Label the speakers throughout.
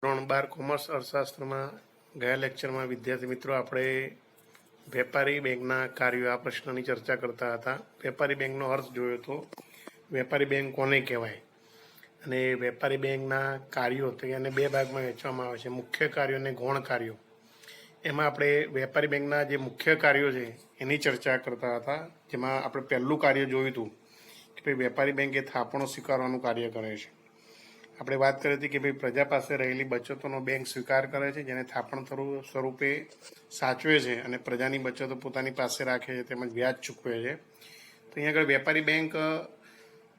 Speaker 1: ધોરણ 12 કોમર્સ અર્થશાસ્ત્રમાં ગયા લેક્ચરમાં વિદ્યાર્થી મિત્રો આપણે વેપારી બેંકના કાર્યો આ પ્રશ્નની ચર્ચા કરતા હતા. વેપારી બેંકનો અર્થ જોયો તો વેપારી બેંક કોને કહેવાય અને વેપારી બેંકના કાર્યો તો એને બે ભાગમાં વહેંચવામાં આવે છે, મુખ્ય કાર્યો અને ગૌણ કાર્યો. એમાં આપણે વેપારી બેંકના જે મુખ્ય કાર્યો છે એની ચર્ચા કરતા હતા, જેમાં આપણે પહેલું કાર્ય જોયું હતું કે ભાઈ વેપારી બેંક એ થાપણો સ્વીકારવાનું કાર્ય કરે છે. આપણે વાત કરી હતી કે ભાઈ પ્રજા પાસે રહેલી બચતોનો બેંક સ્વીકાર કરે છે, જેને થાપણ સ્વરૂપે સાચવે છે અને પ્રજાની બચતો પોતાની પાસે રાખે છે, તેમજ વ્યાજ ચૂકવે છે. તો અહીંયા આગળ વેપારી બેંક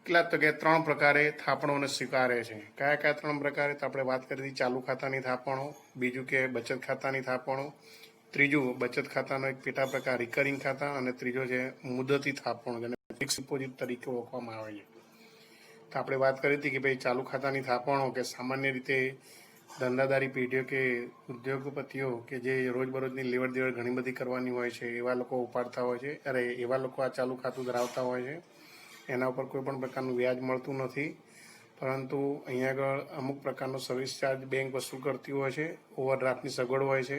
Speaker 1: કેટલા તો કે 3 પ્રકારે થાપણોને સ્વીકારે છે. કયા કયા 3 પ્રકારે? તો આપણે વાત કરી હતી ચાલુ ખાતાની થાપણો, બીજું કે બચત ખાતાની થાપણો, ત્રીજું બચત ખાતાનો એક પેટા પ્રકાર રિકરિંગ ખાતા, અને ત્રીજો છે મુદતી થાપણો, જેને ફિક્સ ડિપોઝિટ તરીકે ઓળખવામાં આવે છે. તો આપણે વાત કરી હતી કે ભાઈ ચાલુ ખાતાની થાપણો કે સામાન્ય રીતે ધંધાદારી પેઢીઓ કે ઉદ્યોગપતિઓ કે જે રોજબરોજની લેવડ દેવડ ઘણી બધી કરવાની હોય છે એવા લોકો ઉપાડતા હોય છે, એવા લોકો આ ચાલુ ખાતું ધરાવતા હોય છે. એના ઉપર કોઈ પણ પ્રકારનું વ્યાજ મળતું નથી, પરંતુ અહીંયા આગળ અમુક પ્રકારનો સર્વિસ ચાર્જ બેંક વસૂલ કરતી હોય છે, ઓવરડ્રાફ્ટની સગવડ હોય છે.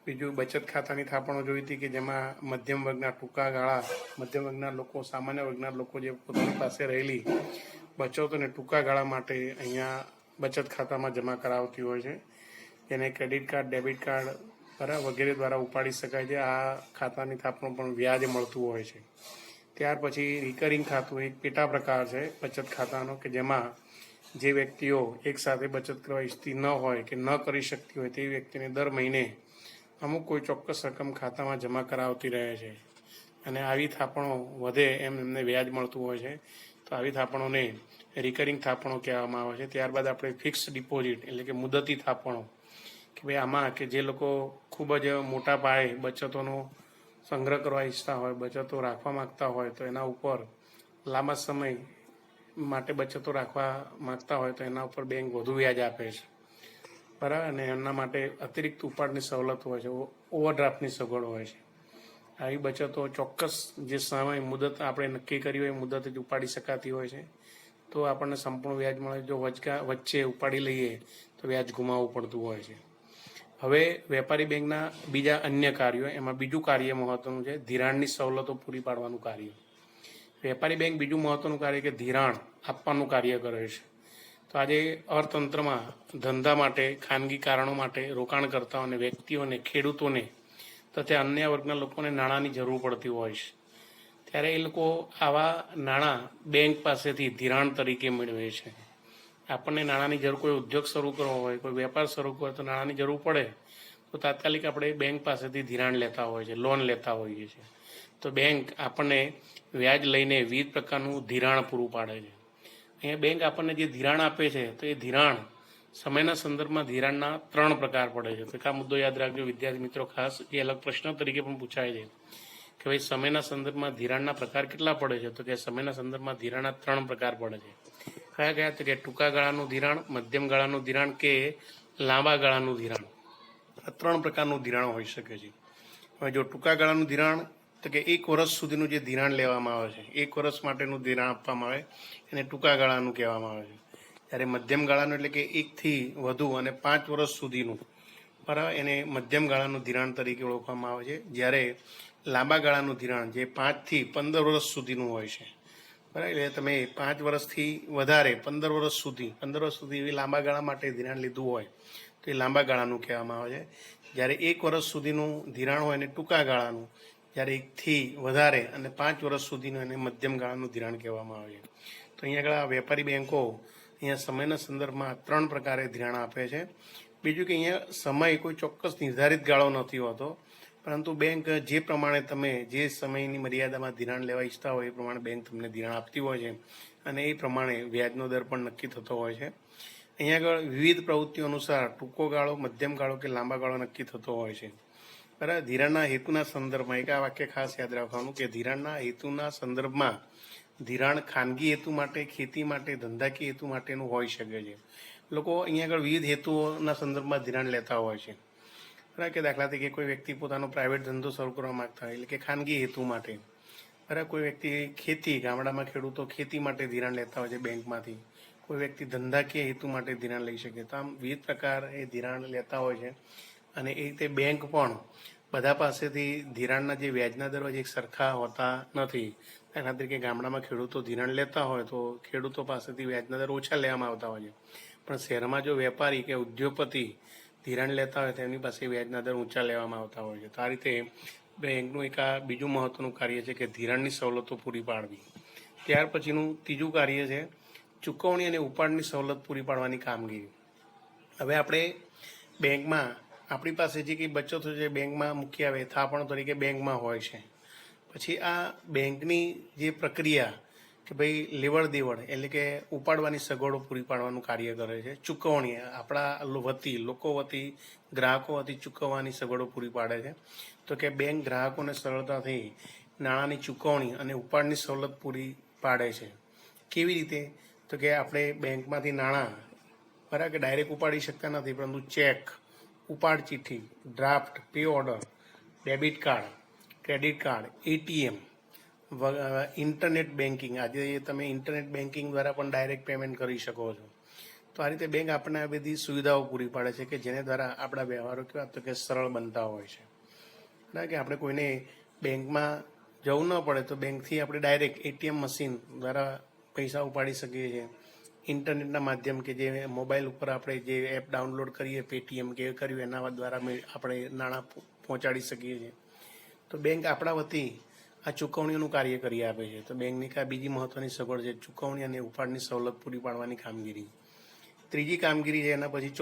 Speaker 1: બીજું બચત ખાતાની થાપણો જોઈ હતી કે જેમાં મધ્યમ વર્ગના ટૂંકા ગાળા મધ્યમ વર્ગના લોકો, સામાન્ય વર્ગના લોકો જે પોતાની પાસે રહેલી બચતોને ટૂંકા ગાળા માટે અહીંયા બચત ખાતામાં જમા કરાવતી હોય છે, જેને ક્રેડિટ કાર્ડ, ડેબિટ કાર્ડ વગેરે દ્વારા ઉપાડી શકાય છે. આ ખાતાની થાપણો પણ વ્યાજ મળતું હોય છે. ત્યાર પછી રિકરિંગ ખાતું એક પેટા પ્રકાર છે બચત ખાતાનો કે જેમાં જે વ્યક્તિઓ એકસાથે બચત કરવા ઈચ્છતી ન હોય કે ન કરી શકતી હોય તે વ્યક્તિને દર મહિને અમુક કોઈ ચોક્કસ રકમ ખાતામાં જમા કરાવતી રહે છે, અને આવી થાપણો વધે એમ એમને વ્યાજ મળતું હોય છે. તો આવી થાપણોને રિકરિંગ થાપણો કહેવામાં આવે છે. ત્યારબાદ આપણે ફિક્સ ડિપોઝિટ એટલે કે મુદતી થાપણો કે ભાઈ આમાં કે જે લોકો ખૂબ જ મોટા પાયે બચતોનો સંગ્રહ કરવા ઈચ્છતા હોય, બચતો રાખવા માગતા હોય, તો એના ઉપર લાંબા સમય માટે બચતો રાખવા માગતા હોય તો એના ઉપર બેંક વધુ વ્યાજ આપે છે, બરાબર. અને એમના માટે અતિરિક્ત ઉપાડની સવલત હોય છે, ઓવરડ્રાફ્ટની સગવડ હોય છે. આવી બચતો ચોક્કસ જે સમય મુદત આપણે નક્કી કરી હોય એ મુદત જ ઉપાડી શકાતી હોય છે, તો આપણને સંપૂર્ણ વ્યાજ મળે. જો વચ્ચે ઉપાડી લઈએ તો વ્યાજ ગુમાવવું પડતું હોય છે. હવે વેપારી બેંકના બીજા અન્ય કાર્યો, એમાં બીજું કાર્ય મહત્વનું છે ધિરાણની સવલતો પૂરી પાડવાનું કાર્ય. વેપારી બેંક બીજું મહત્વનું કાર્ય કે ધિરાણ આપવાનું કાર્ય કરે છે. તો આજે અર્થતંત્રમાં ધંધા માટે, ખાનગી કારણો માટે રોકાણકર્તાઓને, વ્યક્તિઓને, ખેડૂતોને તથા અન્ય વર્ગના લોકોને નાણાંની જરૂર પડતી હોય છે. ત્યારે એ લોકો આવા નાણાં બેંક પાસેથી ધિરાણ તરીકે મેળવે છે. આપણને નાણાંની જરૂર, કોઈ ઉદ્યોગ શરૂ કરવો હોય, કોઈ વેપાર શરૂ કરવો હોય તો નાણાંની જરૂર પડે તો તાત્કાલિક આપણે બેંક પાસેથી ધિરાણ લેતા હોય છે, લોન લેતા હોઈએ છીએ. તો બેંક આપણને વ્યાજ લઈને વિવિધ પ્રકારનું ધિરાણ પૂરું પાડે છે. અહીંયા બેંક આપણને જે ધિરાણ આપે છે તો એ ધિરાણ સમયના સંદર્ભમાં ધિરાણના 3 પ્રકાર પડે છે. તો આ મુદ્દો યાદ રાખજો વિદ્યાર્થી મિત્રો, ખાસ એ અલગ પ્રશ્ન તરીકે પણ પૂછાય છે કે ભાઈ સમયના સંદર્ભમાં ધિરાણના પ્રકાર કેટલા પડે છે? તો કે સમયના સંદર્ભમાં ધિરાણના 3 પ્રકાર પડે છે. કયા કયા? તો કે ટૂંકા ગાળાનું ધિરાણ, મધ્યમ ગાળાનું ધિરાણ કે લાંબા ગાળાનું ધિરાણ. આ 3 પ્રકારનું ધિરાણ હોઈ શકે છે. હવે જો ટૂંકા ગાળાનું ધિરાણ તો કે 1 વર્ષ સુધીનું જે ધિરાણ લેવામાં આવે છે, 1 વર્ષ માટેનું ધિરાણ આપવામાં આવે એને ટૂંકા ગાળાનું કહેવામાં આવે છે. જ્યારે મધ્યમ ગાળાનું એટલે કે 1 થી વધુ અને 5 વર્ષ સુધીનું, બરાબર, એને મધ્યમ ગાળાનું ધિરાણ તરીકે ઓળખવામાં આવે છે. જ્યારે લાંબા ગાળાનું ધિરાણ જે 5 થી 15 વર્ષ સુધીનું હોય છે, બરાબર, એટલે તમે 5 વર્ષથી વધારે 15 વર્ષ સુધી એવી લાંબા ગાળા માટે ધિરાણ લીધું હોય તો એ લાંબા ગાળાનું કહેવામાં આવે છે. જ્યારે 1 વર્ષ સુધીનું ધિરાણ હોય એને ટૂંકા ગાળાનું, જ્યારે 1 થી વધારે અને 5 વર્ષ સુધીનું એને મધ્યમ ગાળાનું ધિરાણ કહેવામાં આવે છે. તો અહીંયા આગળ વેપારી બેંકો અહીંયા સમયના સંદર્ભમાં 3 પ્રકારે ધિરાણ આપે છે. બીજું કે અહીંયા સમય કોઈ ચોક્કસ નિર્ધારિત ગાળો નથી હોતો, પરંતુ બેંક જે પ્રમાણે તમે જે સમયની મર્યાદામાં ધિરાણ લેવા ઈચ્છતા હોય એ પ્રમાણે બેંક તમને ધિરાણ આપતી હોય છે, અને એ પ્રમાણે વ્યાજનો દર પણ નક્કી થતો હોય છે. અહીંયા આગળ વિવિધ પ્રવૃત્તિઓ અનુસાર ટૂંકો ગાળો, મધ્યમ ગાળો કે લાંબા ગાળો નક્કી થતો હોય છે, બરાબર. ધિરાણના હેતુના સંદર્ભમાં એક આ વાક્ય ખાસ યાદ રાખવાનું કે ધિરાણના હેતુના સંદર્ભમાં ધિરાણ ખાનગી હેતુ માટે, ખેતી માટે, ધંધાકીય હેતુ માટેનું હોઈ શકે છે. લોકો અહીંયા આગળ વિવિધ હેતુઓના સંદર્ભમાં ધિરાણ લેતા હોય છે, બરાબર. કે દાખલા તરીકે કોઈ વ્યક્તિ પોતાનો પ્રાઇવેટ ધંધો શરૂ કરવા માગતા હોય એટલે કે ખાનગી હેતુ માટે, બરાબર. કોઈ વ્યક્તિ ખેતી, ગામડામાં ખેડૂતો ખેતી માટે ધિરાણ લેતા હોય છે બેંકમાંથી. કોઈ વ્યક્તિ ધંધાકીય હેતુ માટે ધિરાણ લઈ શકે. તો આમ વિવિધ પ્રકાર એ ધિરાણ લેતા હોય છે. અને એ રીતે બેંક પણ બધા પાસેથી ધિરાણના જે વ્યાજના દર હોય એક સરખા હોતા નથી. દાખલા તરીકે ગામડામાં ખેડૂતો ધિરાણ લેતા હોય તો ખેડૂતો પાસેથી વ્યાજના દર ઓછા લેવામાં આવતા હોય છે. પણ શહેરમાં જો વેપારી કે ઉદ્યોગપતિ ધિરાણ લેતા હોય તો એમની પાસે વ્યાજના દર ઊંચા લેવામાં આવતા હોય છે. તો આ રીતે બેંકનું એક આ બીજું મહત્વનું કાર્ય છે કે ધિરાણની સવલતો પૂરી પાડવી. ત્યાર પછીનું ત્રીજું કાર્ય છે ચૂકવણી અને ઉપાડની સવલત પૂરી પાડવાની કામગીરી. હવે આપણે બેંકમાં આપણી પાસે જે કંઈ બચતો છે બેંકમાં મૂકી આવે થાપણ તરીકે બેંકમાં હોય છે. પછી આ બેંકની જે પ્રક્રિયા કે ભાઈ લેવડ દેવડ એટલે કે ઉપાડવાની સગવડો પૂરી પાડવાનું કાર્ય કરે છે. ચૂકવણી આપણા વતી લોકો વતી ગ્રાહકો વતી ચૂકવવાની સગવડો પૂરી પાડે છે. તો કે બેંક ગ્રાહકોને સરળતાથી નાણાંની ચૂકવણી અને ઉપાડની સવલત પૂરી પાડે છે. કેવી રીતે? તો કે આપણે બેંકમાંથી નાણાં બરાબર કે ડાયરેક્ટ ઉપાડી શકતા નથી, પરંતુ ચેક, ઉપાડ ચિઠ્ઠી, draft, pay order, debit card, credit card, ATM, internet banking, આજે તમે ઇન્ટરનેટ બેન્કિંગ દ્વારા પણ ડાયરેક્ટ પેમેન્ટ કરી શકો છો. તો આ રીતે બેંક આપણને આ બધી સુવિધાઓ પૂરી પાડે છે કે જેને દ્વારા આપણા વ્યવહારો કેવા તો કે સરળ બનતા હોય છે. બરાબર કે આપણે કોઈને બેંકમાં જવું ન પડે તો બેંકથી આપણે ડાયરેક્ટ એટીએમ મશીન દ્વારા પૈસા ઉપાડી શકીએ છીએ. ઇન્ટરનેટના માધ્યમ કે જે મોબાઈલ ઉપર આપણે જે એપ ડાઉનલોડ કરીએ પેટીએમ કે કર્યું એના દ્વારા આપણે નાણાં પહોંચાડી શકીએ છીએ. તો બેંક આપણા વતી આ ચૂકવણીઓનું કાર્ય કરી આપે છે. તો બેંકની આ બીજી મહત્વની સગવડ છે ચૂકવણી અને ઉપાડની સવલત પૂરી પાડવાની કામગીરી. ત્રીજી કામગીરી છે એના પછી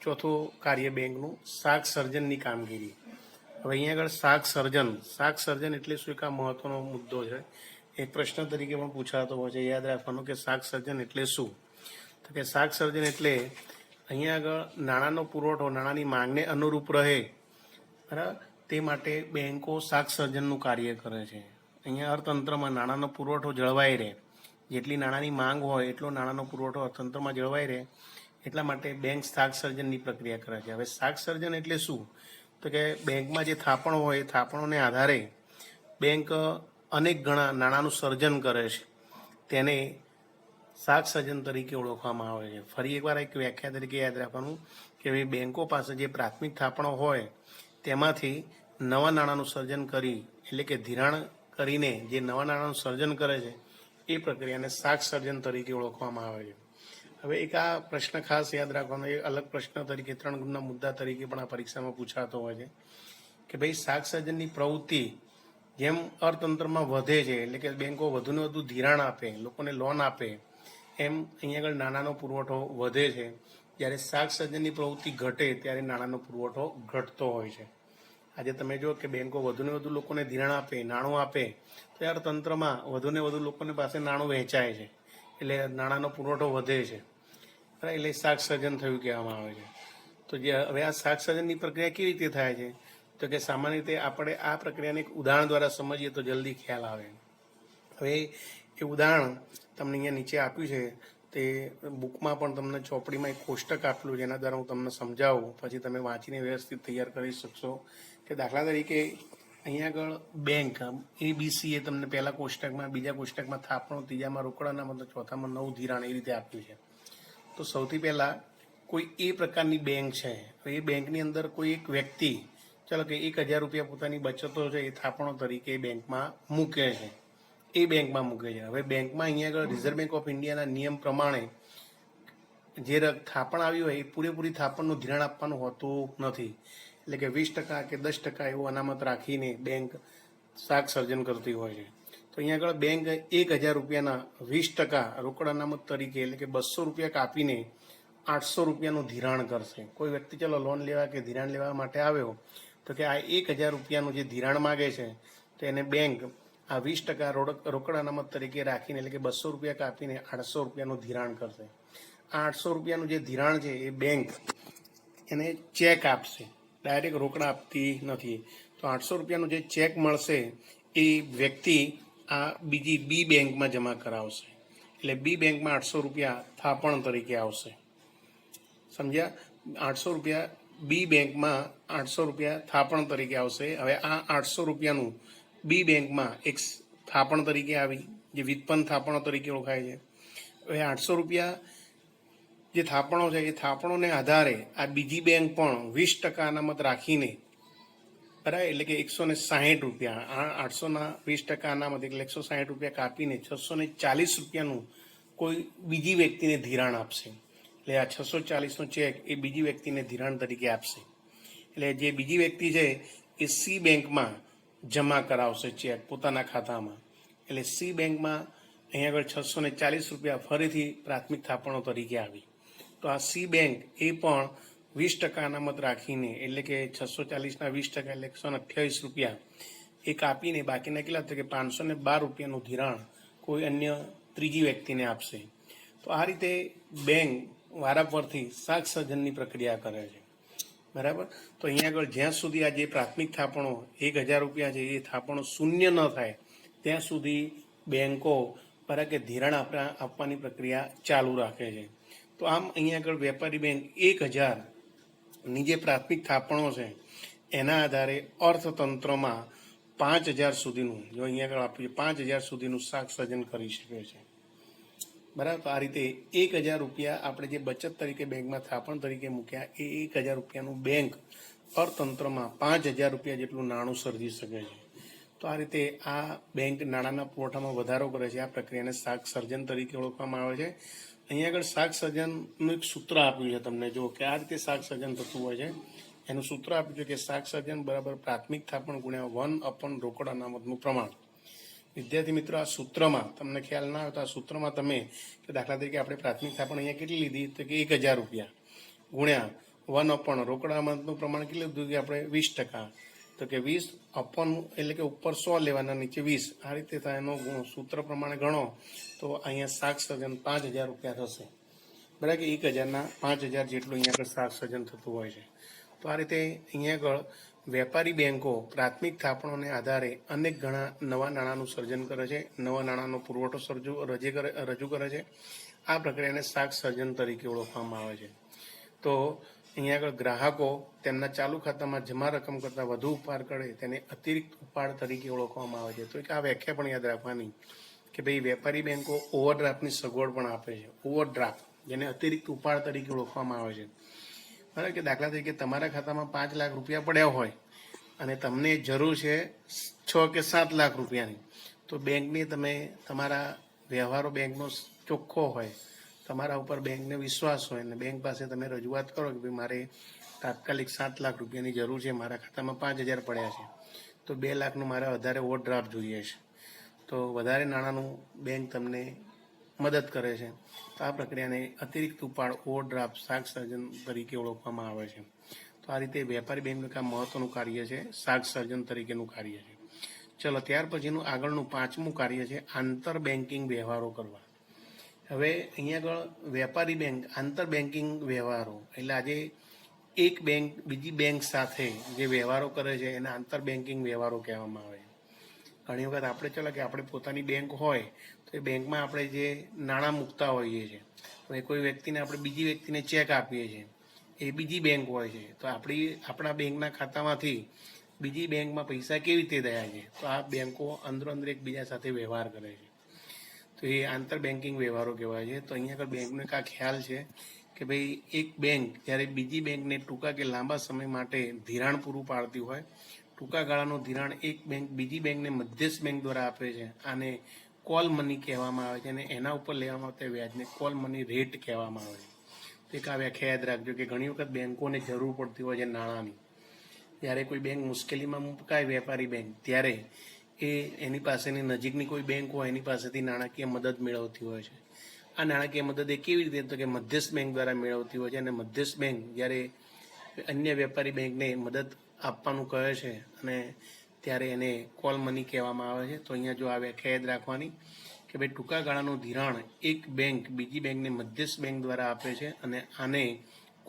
Speaker 1: ચોથું કાર્ય બેંકનું શાક સર્જનની કામગીરી. હવે અહીંયા આગળ શાક સર્જન એટલે શું? એક આ મહત્વનો મુદ્દો છે. એક પ્રશ્ન તરીકે પણ પૂછાતો હોય છે, યાદ રાખવાનું કે શાક સર્જન એટલે શું? તો કે શાક સર્જન એટલે અહીંયા આગળ નાણાંનો પુરવઠો નાણાંની માંગને અનુરૂપ રહે, બરાબર, તે માટે બેંકો શાક સર્જનનું કાર્ય કરે છે. અહીંયા અર્થતંત્રમાં નાણાંનો પુરવઠો જળવાઈ રહે, જેટલી નાણાંની માંગ હોય એટલો નાણાંનો પુરવઠો અર્થતંત્રમાં જળવાઈ રહે એટલા માટે બેંક શાક સર્જનની પ્રક્રિયા કરે છે. હવે શાક સર્જન એટલે શું? તો કે બેંકમાં જે થાપણો હોય એ થાપણોને આધારે બેંક અનેક ગણા નાણાંનું સર્જન કરે છે. તેને શાક સર્જન તરીકે ઓળખવામાં આવે છે. ફરી એકવાર એક વ્યાખ્યા તરીકે યાદ રાખવાનું કે ભાઈ બેંકો પાસે જે પ્રાથમિક થાપણો હોય તેમાંથી નવા નાણાંનું સર્જન કરી એટલે કે ધિરાણ કરીને જે નવા નાણાંનું સર્જન કરે છે એ પ્રક્રિયાને શાક સર્જન તરીકે ઓળખવામાં આવે છે. હવે એક આ પ્રશ્ન ખાસ યાદ રાખવાનો, એક અલગ પ્રશ્ન તરીકે 3 ગુણના મુદ્દા તરીકે પણ આ પરીક્ષામાં પૂછાતો હોય છે કે ભાઈ શાક સર્જનની પ્રવૃત્તિ જેમ અર્થતંત્રમાં વધે છે એટલે કે બેંકો વધુને વધુ ધિરાણ આપે, લોકોને લોન આપે, એમ અહીંયા આગળ નાણાંનો પુરવઠો વધે છે. જ્યારે શાક સર્જનની પ્રવૃત્તિ ઘટે ત્યારે નાણાંનો પુરવઠો ઘટતો હોય છે. આજે તમે જો કે બેંકો વધુને વધુ લોકોને ધિરાણ આપે, નાણું આપે તો અર્થતંત્રમાં વધુને વધુ લોકોની પાસે નાણું વહેંચાય છે એટલે નાણાંનો પુરવઠો વધે છે. એટલે શાક સર્જન થયું કહેવામાં આવે છે. તો જે હવે આ શાક સર્જનની પ્રક્રિયા કેવી રીતે થાય છે? તો કે સામાન્ય રીતે આપણે આ પ્રક્રિયાને એક ઉદાહરણ દ્વારા સમજીએ તો જલ્દી ખ્યાલ આવે. હવે એ ઉદાહરણ તમને અહીંયા નીચે આપ્યું છે, તે બુકમાં પણ તમને ચોપડીમાં એક કોષ્ટક આપેલું છે, એના દ્વારા હું તમને સમજાવું, પછી તમે વાંચીને વ્યવસ્થિત તૈયાર કરી શકશો. કે દાખલા તરીકે અહીંયા આગળ બેંક ABC એ તમને પહેલા કોષ્ટકમાં, બીજા કોષ્ટકમાં થાપણો, ત્રીજામાં રોકડાના મતલબ ચોથામાં નવું ધિરાણ એ રીતે આપ્યું છે. તો સૌથી પહેલાં કોઈ એ પ્રકારની બેંક છે, એ બેંકની અંદર કોઈ એક વ્યક્તિ ચાલો કે 1000 રૂપિયા પોતાની બચતો છે એ થાપણો તરીકે બેંકમાં મૂકે છે, એ બેંકમાં મૂકે છે. હવે બેંકમાં અહીંયા આગળ રિઝર્વ બેંક ઓફ ઇન્ડિયાના નિયમ પ્રમાણે જે થાપણ આવી હોય એ પૂરેપૂરી થાપણનું ધિરાણ આપવાનું હોતું નથી. એટલે કે 20% કે 10% એવું અનામત રાખીને બેંક શાક સર્જન કરતી હોય છે. તો અહીંયા આગળ બેંક 1000 રૂપિયાના 20% રોકડ અનામત તરીકે એટલે કે 200 રૂપિયા કાપીને 800 રૂપિયાનું ધિરાણ કરશે. કોઈ વ્યક્તિ ચાલો લોન લેવા કે ધિરાણ લેવા માટે આવ્યો તો કે આ 1000 રૂપિયાનું જે ધિરાણ માગે છે તો એને બેંક આ 20% રોકડ અનામત તરીકે રાખીને એટલે કે 200 રૂપિયા કાપીને 800 રૂપિયાનું ધિરાણ કરશે. આ 800 રૂપિયાનું જે ધિરાણ છે એ બેંક એને ચેક આપશે, ડાયરેક્ટ રોકડા આપતી નથી. તો 800 રૂપિયાનું જે ચેક મળશે એ વ્યક્તિ આ બીજી બી બેંકમાં જમા કરાવશે. એટલે બી બેંકમાં 800 રૂપિયા થાપણ તરીકે આવશે. સમજ્યા? 800 રૂપિયા બી બેંકમાં 800 રૂપિયા થાપણ તરીકે આવશે. હવે આ 800 રૂપિયાનું બી બેંકમાં એક થાપણ તરીકે આવી, જે વ્યુત્પન્ન થાપણો તરીકે ઓળખાય છે. હવે 800 રૂપિયા જે થાપણો છે એ થાપણોને આધારે આ બીજી બેંક પણ 20% અનામત રાખીને, બરાબર, એટલે કે 160 રૂપિયા, 820% અનામત એટલે 160 રૂપિયા કાપીને 640 રૂપિયાનું કોઈ બીજી વ્યક્તિને ધિરાણ આપશે. એટલે આ 640નો ચેક એ બીજી વ્યક્તિને ધિરાણ તરીકે આપશે. એટલે જે બીજી વ્યક્તિ છે એ સી બેંકમાં જમા કરાવશે ચેક પોતાના ખાતામાં. એટલે સી બેંકમાં અહીંયા આગળ 640 રૂપિયા ફરીથી પ્રાથમિક થાપણો તરીકે આવી. તો આ સી બેંક એ પણ 20% અનામત રાખીને, એટલે કે 640ના 20% એટલે 128 રૂપિયા એ કાપીને બાકીના કેટલા તો કે 512 રૂપિયાનું ધિરાણ કોઈ અન્ય ત્રીજી વ્યક્તિને આપશે. તો આ રીતે બેંક વારાફરતી શાક સર્જનની પ્રક્રિયા કરે છે, બરાબર. તો અહીંયા આગળ જ્યાં સુધી આ જે પ્રાથમિક થાપણો 1000 રૂપિયા છે એ થાપણો શૂન્ય ન થાય ત્યાં સુધી બેંકો બરાબર કે ધિરાણ આપવાની પ્રક્રિયા ચાલુ રાખે છે. તો આમ અહીંયા આગળ વેપારી બેંક 1000ની જે પ્રાથમિક થાપણો છે એના આધારે અર્થતંત્રમાં 5000 સુધીનું, જો અહીંયા આગળ આપીએ 5000 સુધીનું શાક સર્જન કરી શકે છે, બરાબર. તો આ રીતે 1000 રૂપિયા આપણે જે બચત તરીકે બેંકમાં થાપણ તરીકે મૂક્યા એ 1000 રૂપિયાનું બેંક અર્થતંત્રમાં 5000 રૂપિયા જેટલું નાણું સર્જી શકે છે. તો આ રીતે આ બેંક નાણાંના પુરવઠામાં વધારો કરે છે. આ પ્રક્રિયાને શાક સર્જન તરીકે ઓળખવામાં આવે છે. અહીંયા આગળ શાક સર્જનનું એક સૂત્ર આપ્યું છે તમને, જો કે આ રીતે શાક સર્જન થતું હોય છે. એનું સૂત્ર આપ્યું છે કે શાક સર્જન બરાબર પ્રાથમિક થાપણ ગુણ્યા 1/, રોકડ અનામતનું પ્રમાણ. વિદ્યાર્થી મિત્રો, આ સૂત્રમાં તમને ખ્યાલ ના આવે તો આ સૂત્રમાં તમે કે દાખલા તરીકે આપણે પ્રાથમિક થાપણ અહીંયા કેટલી લીધી તો કે 1000 રૂપિયા ગુણ્યા 1/, રોકડ અનામતનું પ્રમાણ કેટલું લીધું કે આપણે 20%, તો કે 20/, એટલે કે ઉપર 100 લેવાના, નીચે 20. આ રીતે થાય. એનો સૂત્ર પ્રમાણે ગણો તો અહીંયા શાક સર્જન 5000 રૂપિયા થશે, બરાબર કે 1000ના 5000 જેટલું અહીંયા આગળ શાક સર્જન થતું હોય છે. તો આ રીતે અહીંયા આગળ વેપારી બેંકો પ્રાથમિક થાપણોને આધારે અનેક ઘણા નવા નાણાંનું સર્જન કરે છે, નવા નાણાંનો પુરવઠો રજૂ કરે છે. આ પ્રક્રિયાને શાક સર્જન તરીકે ઓળખવામાં આવે છે. તો અહીંયા આગળ ગ્રાહકો તેમના ચાલુ ખાતામાં જમા રકમ કરતાં વધુ ઉપાડ કરે તેને અતિરિક્ત ઉપાડ તરીકે ઓળખવામાં આવે છે. તો એક આ વ્યાખ્યા પણ યાદ રાખવાની કે ભાઈ વેપારી બેંકો ઓવરડ્રાફ્ટની સગવડ પણ આપે છે. ઓવરડ્રાફ્ટ જેને અતિરિક્ત ઉપાડ તરીકે ઓળખવામાં આવે છે, બરાબર કે દાખલા તરીકે તમારા ખાતામાં 5 લાખ રૂપિયા પડ્યા હોય અને તમને જરૂર છે 6 કે 7 લાખ રૂપિયાની, તો બેંકની તમે તમારા વ્યવહારો બેંકનો ચોખ્ખો હોય, તમારા ઉપર બેંકને વિશ્વાસ હોય અને બેંક પાસે તમે રજૂઆત કરો કે ભાઈ મારે તાત્કાલિક 7 લાખ રૂપિયાની જરૂર છે, મારા ખાતામાં 5000 પડ્યા છે, તો 2 લાખનું મારે વધારે ઓવરડ્રાફ્ટ જોઈએ છે, તો વધારે નાણાંનું બેંક તમને મદદ કરે છે. તો આ પ્રક્રિયાને અતિરિક્ત ઉપાડ ઓવરડ્રાફ્ટ શાક સર્જન તરીકે ઓળખવામાં આવે છે. તો આ રીતે વેપારી બેંકનું કામ મહત્વનું કાર્ય છે, શાક સર્જન તરીકેનું કાર્ય છે. ચલો ત્યાર પછીનું આગળનું 5મું કાર્ય છે આંતર બેન્કિંગ વ્યવહારો કરવા. હવે અહીંયા આગળ વેપારી બેંક આંતર બેન્કિંગ વ્યવહારો એટલે આજે એક બેંક બીજી બેંક સાથે જે વ્યવહારો કરે છે એને આંતર બેન્કિંગ વ્યવહારો કહેવામાં આવે છે. ઘણી વખત આપણે ચલો કે આપણે પોતાની બેંક હોય તો એ બેંકમાં આપણે જે નાણાં મૂકતા હોઈએ છીએ, હવે કોઈ વ્યક્તિને આપણે બીજી વ્યક્તિને ચેક આપીએ છીએ, એ બીજી બેંક હોય છે, તો આપણા બેંકના ખાતામાંથી બીજી બેંકમાં પૈસા કેવી રીતે થયા છે, તો આ બેંકો અંદરો અંદર એકબીજા સાથે વ્યવહાર કરે છે, તો એ આંતર બેન્કિંગ વ્યવહારો કહેવાય છે. તો અહીંયા આગળ બેંકનો એક આ ખ્યાલ છે કે ભાઈ એક બેંક જ્યારે બીજી બેંકને ટૂંકા કે લાંબા સમય માટે ધિરાણ પૂરું પાડતી હોય, ટૂંકા ગાળાનું ધિરાણ એક બેંક બીજી બેંકને મધ્યસ્થ બેંક દ્વારા આપે છે, આને કોલ મની કહેવામાં આવે છે અને એના ઉપર લેવામાં આવતા વ્યાજને કોલ મની રેટ કહેવામાં આવે છે. તો એક આ વ્યાખ્યા યાદ રાખજો કે ઘણી વખત બેંકોને જરૂર પડતી હોય છે નાણાંની. જ્યારે કોઈ બેંક મુશ્કેલીમાં મુકાય વેપારી બેંક, ત્યારે એની પાસેની નજીકની કોઈ બેંક હોય એની પાસેથી નાણાકીય મદદ મેળવતી હોય છે. આ નાણાકીય મદદ એ કેવી રીતે તો કે મધ્યસ્થ બેંક દ્વારા મેળવતી હોય છે અને મધ્યસ્થ બેંક જ્યારે અન્ય વેપારી બેંકને મદદ આપવાનું કહે છે અને ત્યારે એને કોલ મની કહેવામાં આવે છે. તો અહીંયા જો આ વ્યાખ્યા યાદ રાખવાની કે ભાઈ ટૂંકા ગાળાનું ધિરાણ એક બેંક બીજી બેંકને મધ્યસ્થ બેંક દ્વારા આપે છે અને આને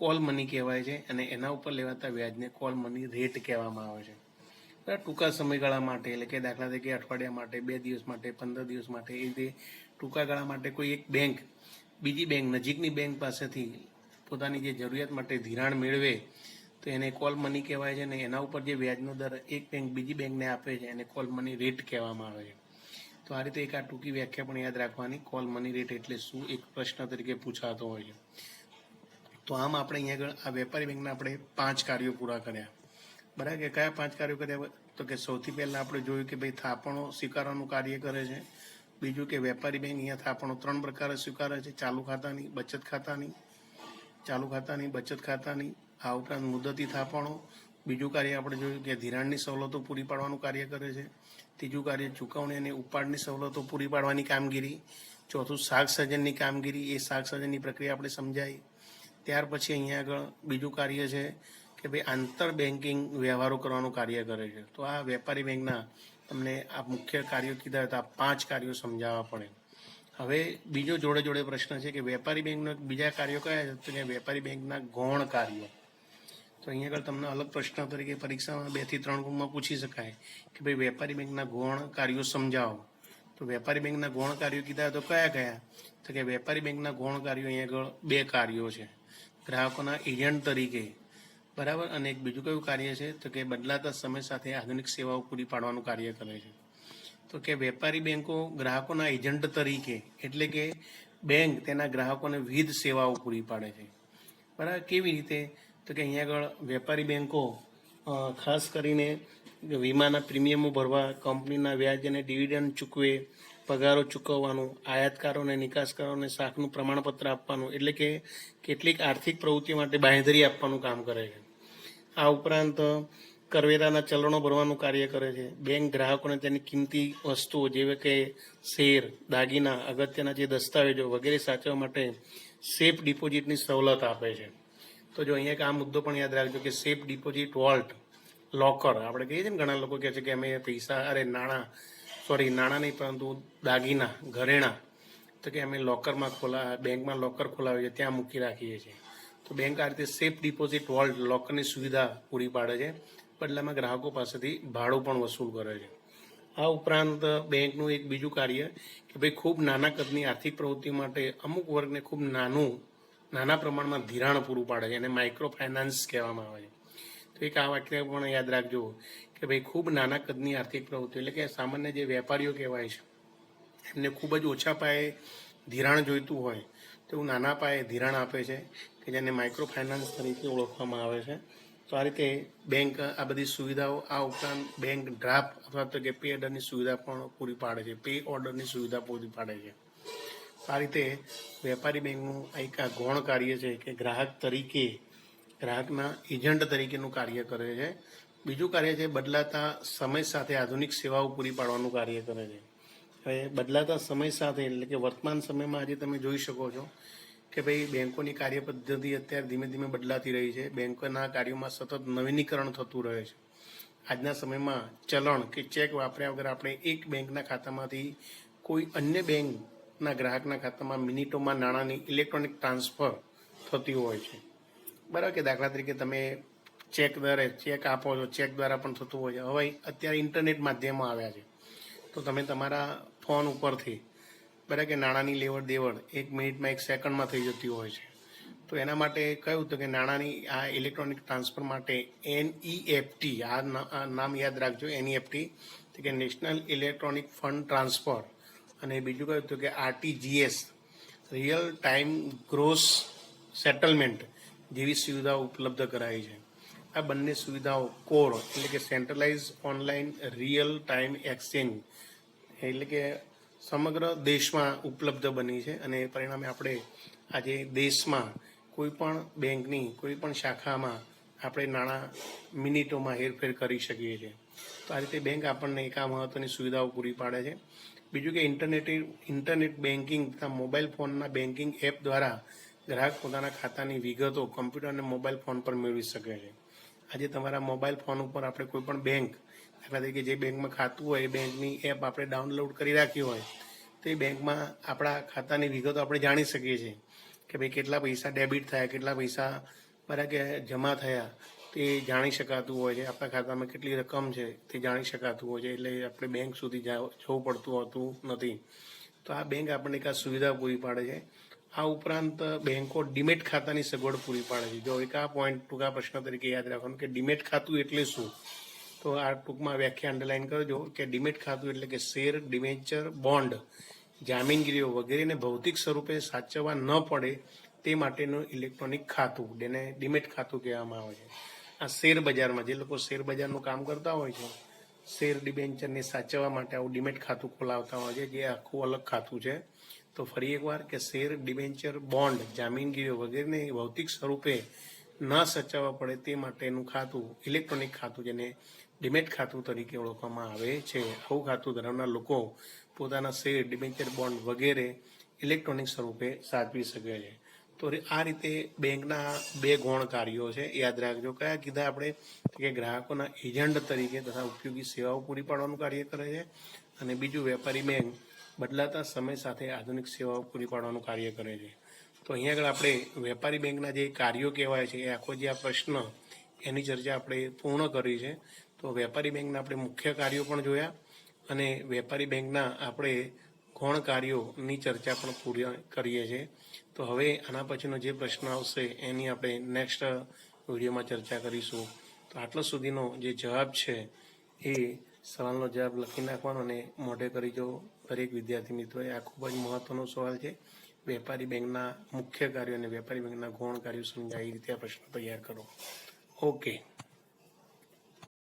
Speaker 1: કોલ મની કહેવાય છે અને એના ઉપર લેવાતા વ્યાજને કોલ મની રેટ કહેવામાં આવે છે. ટૂંકા સમયગાળા માટે એટલે કે દાખલા તરીકે અઠવાડિયા માટે, 2 દિવસ માટે, 15 દિવસ માટે, એ રીતે ટૂંકા ગાળા માટે કોઈ એક બેંક બીજી બેંક નજીકની બેંક પાસેથી પોતાની જે જરૂરિયાત માટે ધિરાણ મેળવે તો એને કોલ મની કહેવાય છે અને એના ઉપર જે વ્યાજનો દર એક બેંક બીજી બેંકને આપે છે એને કોલ મની રેટ કહેવામાં આવે છે. તો આ રીતે એક આ ટૂંકી વ્યાખ્યા પણ યાદ રાખવાની, કોલ મની રેટ એટલે શું, એક પ્રશ્ન તરીકે પૂછાતો હોય છે. તો આમ આપણે અહીંયા આગળ આ વેપારી બેંકના આપણે 5 કાર્યો પૂરા કર્યા. બરાબર કે કયા 5 કાર્યો કર્યા? તો કે સૌથી પહેલાં આપણે જોયું કે ભાઈ થાપણો સ્વીકારવાનું કાર્ય કરે છે. બીજું કે વેપારી બેંક અહીંયા થાપણો 3 પ્રકારે સ્વીકારે છે: ચાલુ ખાતાની, બચત ખાતાની, બચત ખાતાની, આ ઉપરાંત મુદતી થાપણો. બીજું કાર્ય આપણે જોયું કે ધિરાણની સવલતો પૂરી પાડવાનું કાર્ય કરે છે. ત્રીજું કાર્ય ચૂકવણી અને ઉપાડની સવલતો પૂરી પાડવાની કામગીરી. ચોથું શાક સર્જનની કામગીરી, એ શાક સર્જનની પ્રક્રિયા આપણે સમજાઈ. ત્યાર પછી અહીંયા આગળ બીજું કાર્ય છે કે ભાઈ આંતર બેન્કિંગ વ્યવહારો કરવાનું કાર્ય કરે છે. તો આ વેપારી બેંકના તમને આ મુખ્ય કાર્યો કીધા હતા, 5 કાર્યો સમજાવવા પડે. હવે બીજો જોડે જોડે પ્રશ્ન છે કે વેપારી બેંકના બીજા કાર્યો કયા છે? તો કે વેપારી બેંકના ગૌણ કાર્યો. તો અહીંયા આગળ તમને અલગ પ્રશ્ન તરીકે પરીક્ષામાં 2 થી 3 ગુણમાં પૂછી શકાય કે ભાઈ વેપારી બેંકના ગૌણ કાર્યો સમજાવો. તો વેપારી બેંકના ગૌણ કાર્યો કીધા તો કયા કયા? તો કે વેપારી બેંકના ગૌણ કાર્યો અહીંયા આગળ 2 કાર્યો છે: ગ્રાહકોના એજન્ટ તરીકે, બરાબર, અને એક બીજું કયું કાર્ય છે? તો કે બદલાતા સમય સાથે આધુનિક સેવાઓ પૂરી પાડવાનું કાર્ય કરે છે. તો કે વેપારી બેંકો ગ્રાહકોના એજન્ટ તરીકે, એટલે કે બેંક તેના ગ્રાહકોને વિવિધ સેવાઓ પૂરી પાડે છે. બરાબર, કેવી રીતે? તો કે અહીંયા આગળ વેપારી બેંકો ખાસ કરીને વીમાના પ્રીમિયમો ભરવા, કંપનીના વ્યાજ અને ડિવિડન્ડ ચૂકવે, પગારો ચૂકવવાનું, આયાતકારોને નિકાસકારોને શાખનું પ્રમાણપત્ર આપવાનું, એટલે કે કેટલીક આર્થિક પ્રવૃત્તિઓ માટે બાંહેધરી આપવાનું કામ કરે છે. આ ઉપરાંત કરવેરાના ચલણો ભરવાનું કાર્ય કરે છે. બેંક ગ્રાહકોને તેની કિંમતી વસ્તુઓ જેવી કે શેર, દાગીના, અગત્યના જે દસ્તાવેજો વગેરે સાચવવા માટે સેફ ડિપોઝિટની સવલત આપે છે. તો જો અહીંયા આ મુદ્દો પણ યાદ રાખજો કે સેફ ડિપોઝિટ વોલ્ટ, લોકર આપણે કહીએ છીએ ને, ઘણા લોકો કહે છે કે અમે પૈસા નાણાં નહીં પરંતુ દાગીના, ઘરેણાં, તો કે અમે બેંકમાં લોકર ખોલાવીએ છીએ, ત્યાં મૂકી રાખીએ છીએ. તો બેંક આ રીતે સેફ ડિપોઝિટ વોલ્ટ, લોકરની સુવિધા પૂરી પાડે છે. બદલામાં ગ્રાહકો પાસેથી ભાડું પણ વસૂલ કરે છે. આ ઉપરાંત બેંકનું એક બીજું કાર્ય કે ભાઈ ખૂબ નાના કદની આર્થિક પ્રવૃત્તિ માટે અમુક વર્ગને ખૂબ નાના પ્રમાણમાં ધિરાણ પૂરું પાડે છે, એને માઇક્રો ફાઇનાન્સ કહેવામાં આવે છે. તો એક આ વાક્ય પણ યાદ રાખજો કે ભાઈ ખૂબ નાના કદની આર્થિક પ્રવૃત્તિ, એટલે કે સામાન્ય જે વેપારીઓ કહેવાય છે એમને ખૂબ જ ઓછા પાયે ધિરાણ જોઈતું હોય તો એવું નાના પાયે ધિરાણ આપે છે કે જેને માઇક્રો ફાઇનાન્સ તરીકે ઓળખવામાં આવે છે. તો આ રીતે બેંક આ બધી સુવિધાઓ, આ ઉપરાંત બેંક ડ્રાફ્ટ અથવા તો કે પે ઓર્ડરની સુવિધા પણ પૂરી પાડે છે, પૂરી પાડે છે. આ રીતે વેપારી બેંકનું એક આ ગૌણ કાર્ય છે કે ગ્રાહકના એજન્ટ તરીકેનું કાર્ય કરે છે. બીજું કાર્ય છે બદલાતા સમય સાથે આધુનિક સેવાઓ પૂરી પાડવાનું કાર્ય કરે છે. હવે બદલાતા સમય સાથે એટલે કે વર્તમાન સમયમાં આજે તમે જોઈ શકો છો કે ભાઈ બેંકોની કાર્ય પદ્ધતિ અત્યારે ધીમે ધીમે બદલાતી રહી છે. બેંકોના કાર્યોમાં સતત નવીનીકરણ થતું રહે છે. આજના સમયમાં ચલણ કે ચેક વાપર્યા વગર આપણે એક બેંકના ખાતામાંથી કોઈ અન્ય બેંકના ગ્રાહકના ખાતામાં મિનિટોમાં નાણાંની ઇલેક્ટ્રોનિક ટ્રાન્સફર થતી હોય છે. બરાબર કે દાખલા તરીકે તમે ચેક આપો છો, ચેક દ્વારા પણ થતું હોય છે. હવે અત્યારે ઇન્ટરનેટ માધ્યમો આવ્યા છે, તો તમે તમારા ફોન ઉપરથી બરાબર કે નાણાંની લેવડ દેવડ 1 મિનિટમાં 1 સેકન્ડમાં થઈ જતી હોય છે. તો એના માટે કહ્યું તો કે નાણાંની આ ઇલેક્ટ્રોનિક ટ્રાન્સફર માટે NEFT, આ નામ યાદ રાખજો, NEFT તો કે નેશનલ ઇલેક્ટ્રોનિક ફંડ ટ્રાન્સફર, અને બીજું કહ્યું તો કે RTGS, real time gross settlement જેવી સુવિધાઓ ઉપલબ્ધ કરાઈ છે. આ બંને સુવિધાઓ કોર એટલે કે centralise online real time exchange એટલે કે સમગ્ર દેશમાં ઉપલબ્ધ બની છે, અને પરિણામે આપણે આજે દેશમાં કોઈ પણ બેંકની કોઈ પણ શાખામાં આપણે નાણાં મિનિટોમાં હેરફેર કરી શકીએ છીએ. તો આ રીતે બેંક આપણને એક આ મહત્ત્વની સુવિધાઓ પૂરી પાડે છે. બીજું કે ઇન્ટરનેટ બેન્કિંગ તથા મોબાઈલ ફોનના બેન્કિંગ એપ દ્વારા ગ્રાહક પોતાના ખાતાની વિગતો કમ્પ્યુટર અને મોબાઈલ ફોન પર મેળવી શકે છે. આજે તમારા મોબાઈલ ફોન ઉપર આપણે કોઈ પણ બેંક, દાખલા તરીકે જે બેંકમાં ખાતું હોય એ બેંકની એપ આપણે ડાઉનલોડ કરી રાખી હોય તો એ બેંકમાં આપણા ખાતાની વિગતો આપણે જાણી શકીએ છીએ કે ભાઈ કેટલા પૈસા ડેબિટ થયા, કેટલા પૈસા બરાબર કે જમા થયા, તે જાણી શકાતું હોય છે. આપણા ખાતામાં કેટલી રકમ છે તે જાણી શકાતું હોય છે, એટલે આપણે બેંક સુધી જવું પડતું હોતું નથી. તો આ બેંક આપણને એક આ સુવિધા પૂરી પાડે છે. આ ઉપરાંત બેંકો ડીમેટ ખાતાની સગવડ પૂરી પાડે છે. જો એક આ પોઈન્ટ ટૂંકા પ્રશ્ન તરીકે યાદ રાખવાનું કે ડીમેટ ખાતું એટલે શું, તો આ ટૂંકમાં વ્યાખ્યા અંડરલાઈન કરજો કે ડીમેટ ખાતું એટલે કે શેર, ડિબેન્ચર, બોન્ડ, જામીનગીરીઓ વગેરેને ભૌતિક સ્વરૂપે સાચવવા ન પડે તે માટેનું ઇલેક્ટ્રોનિક ખાતું, જેને ડીમેટ ખાતું કહેવામાં આવે છે. આ શેર બજારમાં જે લોકો શેર બજારનું કામ કરતા હોય છે, શેર ડિબેન્ચરને સાચવવા માટે આવું ડીમેટ ખાતું ખોલાવતા હોય છે, જે આખું અલગ ખાતું છે. તો ફરી એકવાર કે શેર, ડિબેન્ચર, બોન્ડ, જામીનગીરીઓ વગેરેને ભૌતિક સ્વરૂપે ન સચવવા પડે તે માટેનું ખાતું, ઇલેક્ટ્રોનિક ખાતું, જેને ડીમેટ ખાતું તરીકે ઓળખવામાં આવે છે. આવું ખાતું ધરાવનાર લોકો પોતાના શેર, ડિબેન્ચર, બોન્ડ વગેરે ઇલેક્ટ્રોનિક સ્વરૂપે સાચવી શકે છે. તો આ રીતે બેંકના 2 ગૌણ કાર્યો છે, યાદ રાખજો. કયા કીધા આપણે? કે ગ્રાહકોના એજન્ટ તરીકે તથા ઉપયોગી સેવાઓ પૂરી પાડવાનું કાર્ય કરે છે, અને બીજું વેપારી બેંક બદલાતા સમય સાથે આધુનિક સેવાઓ પૂરી પાડવાનું કાર્ય કરે છે. તો અહીંયા આગળ આપણે વેપારી બેંકના જે કાર્યો કહેવાય છે, એ આખો જે આ પ્રશ્ન એની ચર્ચા આપણે પૂર્ણ કરી છે. તો વેપારી બેંકના આપણે મુખ્ય કાર્યો પણ જોયા, અને વેપારી બેંકના આપણે ગૌણ કાર્યોની ચર્ચા પણ પૂરી કરીએ છીએ. તો હવે આના પછીનો જે પ્રશ્ન આવશે એની આપણે નેક્સ્ટ વિડીયોમાં ચર્ચા કરીશું. તો આટલા સુધીનો જે જવાબ છે એ સવાલનો જવાબ લખી નાખવાનો અને મોઢે કરી જો દરેક વિદ્યાર્થી મિત્રોએ. આ ખૂબ જ મહત્વનો સવાલ છે. વેપારી બેંકના મુખ્ય કાર્યો અને વેપારી બેંકના ગૌણ કાર્યો સમજાય એ રીતે આ પ્રશ્ન તૈયાર કરો. ઓકે.